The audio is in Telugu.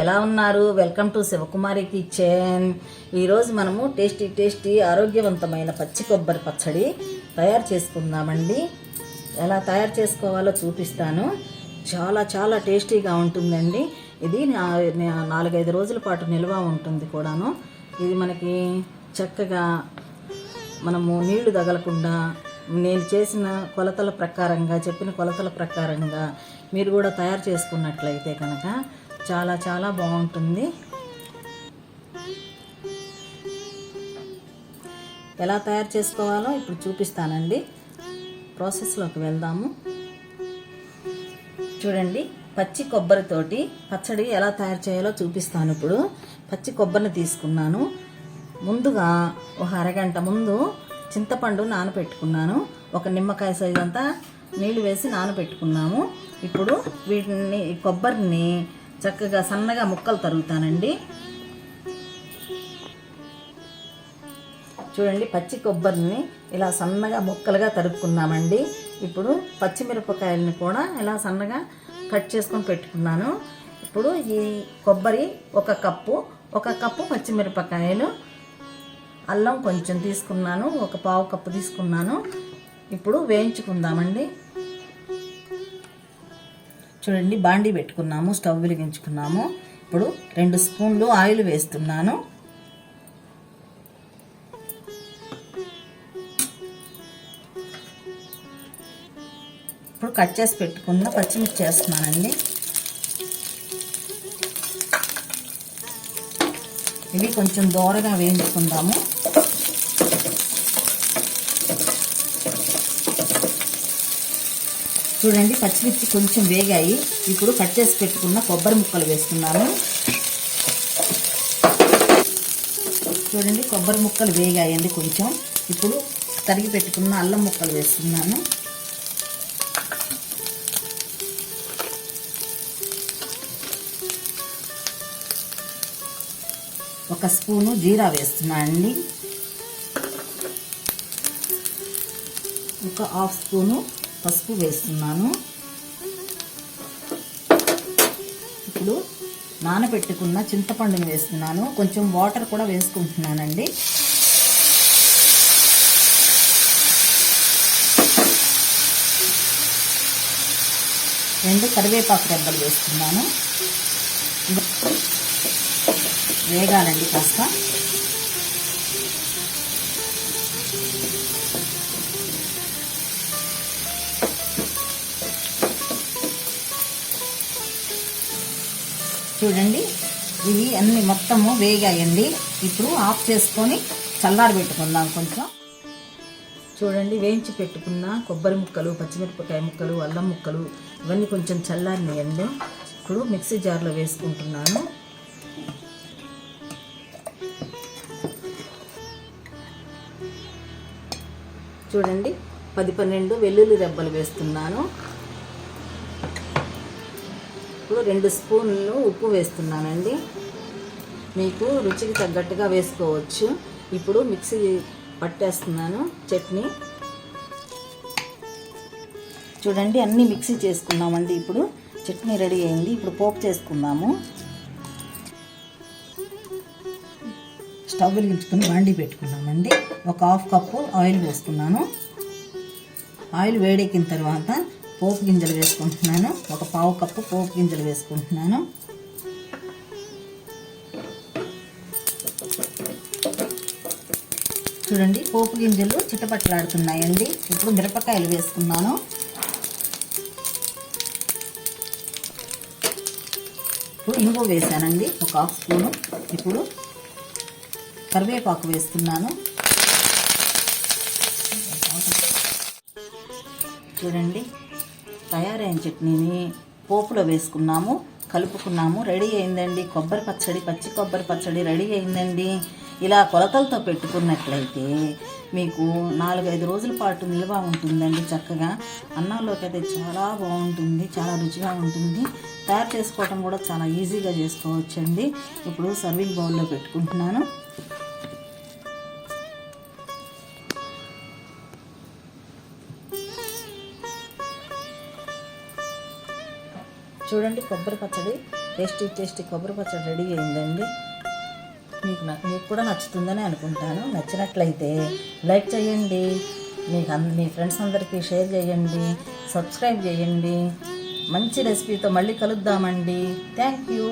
ఎలా ఉన్నారు? Welcome to Kumari kitchen. ఈరోజు మనము టేస్టీ ఆరోగ్యవంతమైన పచ్చి కొబ్బరి పచ్చడి తయారు చేసుకుందామండి. ఎలా తయారు చేసుకోవాలో చూపిస్తాను. చాలా టేస్టీగా ఉంటుందండి. ఇది 4-5 రోజుల పాటు నిల్వ ఉంటుంది కూడాను. ఇది మనకి చక్కగా మనము నీళ్లు తగలకుండా నేను చేసిన కొలతల ప్రకారంగా చెప్పిన కొలతల ప్రకారంగా మీరు కూడా తయారు చేసుకున్నట్లయితే కనుక చాలా బాగుంటుంది. ఎలా తయారు చేసుకోవాలో ఇప్పుడు చూపిస్తానండి. ప్రాసెస్లోకి వెళ్దాము. చూడండి, పచ్చి కొబ్బరితోటి పచ్చడి ఎలా తయారు చేయాలో చూపిస్తాను. ఇప్పుడు పచ్చి కొబ్బరిని తీసుకున్నాను. ముందుగా ఒక అరగంట ముందు చింతపండు నానబెట్టుకున్నాను. ఒక నిమ్మకాయ సైజు అంతా నీళ్ళు వేసి నానబెట్టుకున్నాము. ఇప్పుడు వీటిని కొబ్బరిని చక్కగా సన్నగా ముక్కలు తరుగుతానండి. చూడండి, పచ్చి కొబ్బరిని ఇలా సన్నగా ముక్కలుగా తరుక్కున్నామండి. ఇప్పుడు పచ్చిమిరపకాయలని కూడా ఇలా సన్నగా కట్ చేసుకొని పెట్టుకున్నాను. ఇప్పుడు ఈ కొబ్బరి ఒక కప్పు పచ్చిమిరపకాయలు, అల్లం కొంచెం తీసుకున్నాను, ఒక పావు కప్పు తీసుకున్నాను. ఇప్పుడు వేయించుకుందామండి. చూడండి, బాండీ పెట్టుకున్నాము, స్టవ్ వెలిగించుకున్నాము. ఇప్పుడు 2 స్పూన్లు ఆయిల్ వేస్తున్నాను. ఇప్పుడు కట్ చేసి పెట్టుకున్న పచ్చిమిర్చి వేస్తున్నానండి. ఇవి కొంచెం దోరగా వేయించుకుందాము. చూడండి, పచ్చిమిర్చి కొంచెం వేగాయి. ఇప్పుడు కట్ చేసి పెట్టుకున్న కొబ్బరి ముక్కలు వేస్తున్నాను. చూడండి, కొబ్బరి ముక్కలు వేగాయండి కొంచెం. ఇప్పుడు తరిగి పెట్టుకున్న అల్లం ముక్కలు వేస్తున్నాను. ఒక స్పూను జీరా వేస్తున్నానండి. ఒక హాఫ్ స్పూను పసుపు వేస్తున్నాను. ఇప్పుడు నానబెట్టుకున్న చింతపండుని వేస్తున్నాను. కొంచెం వాటర్ కూడా వేసుకుంటున్నానండి. రెండు కరివేపాకు రెబ్బలు వేస్తున్నాను. వేగాలండి కాస్త. చూడండి, ఇవి అన్ని మొత్తము వేగాయండి. ఇప్పుడు ఆఫ్ చేసుకొని చల్లారి పెట్టుకుందాం కొంచెం. చూడండి, వేయించి పెట్టుకున్న కొబ్బరి ముక్కలు, పచ్చిమిరపకాయ ముక్కలు, అల్లం ముక్కలు ఇవన్నీ కొంచెం చల్లారినాయండి. ఇప్పుడు మిక్సీ జార్లో వేసుకుంటున్నాను. చూడండి, 10-12 వెల్లుల్లి రెబ్బలు వేస్తున్నాను. ఇప్పుడు 2 స్పూన్లు ఉప్పు వేస్తున్నానండి. మీకు రుచికి తగ్గట్టుగా వేసుకోవచ్చు. ఇప్పుడు మిక్సీ పట్టేస్తున్నాను చట్నీ. చూడండి, అన్నీ మిక్సీ చేసుకున్నామండి. ఇప్పుడు చట్నీ రెడీ అయింది. ఇప్పుడు పోపు చేసుకుందాము. స్టవ్ వెలిగించుకొని బాండీ పెట్టుకున్నామండి. ఒక హాఫ్ కప్పు ఆయిల్ వేస్తున్నాను. ఆయిల్ వేడెక్కిన తర్వాత పోపు గింజలు వేసుకుంటున్నాను. ఒక పావు కప్పు పోపు గింజలు వేసుకుంటున్నాను. చూడండి, పోపు గింజలు చిటపట్లాడుతున్నాయండి. ఇప్పుడు మిరపకాయలు వేసుకున్నాను. ఇప్పుడు ఇంగు వేసానండి, ఒక హాఫ్ స్పూను. ఇప్పుడు కరివేపాకు వేస్తున్నాను. చూడండి, తయారైన చట్నీని పోపులో వేసుకున్నాము, కలుపుకున్నాము. రెడీ అయిందండి కొబ్బరి పచ్చడి, పచ్చి కొబ్బరి పచ్చడి రెడీ అయిందండి. ఇలా కొలతలతో పెట్టుకున్నట్లయితే మీకు 4-5 రోజుల పాటు నిల్వ ఉంటుందండి. చక్కగా అన్నంలోకి అయితే చాలా బాగుంటుంది, చాలా రుచిగా ఉంటుంది. తయారు చేసుకోవటం కూడా చాలా ఈజీగా చేసుకోవచ్చండి. ఇప్పుడు సర్వింగ్ బౌల్లో పెట్టుకుంటున్నాను. చూడండి, కొబ్బరి పచ్చడి టేస్టీ కొబ్బరి పచ్చడి రెడీ అయిందండి. మీకు కూడా నచ్చుతుందని అనుకుంటాను. నచ్చినట్లయితే లైక్ చేయండి, మీ ఫ్రెండ్స్ అందరికీ షేర్ చేయండి, సబ్స్క్రైబ్ చేయండి. మంచి రెసిపీతో మళ్ళీ కలుద్దామండి. Thank you.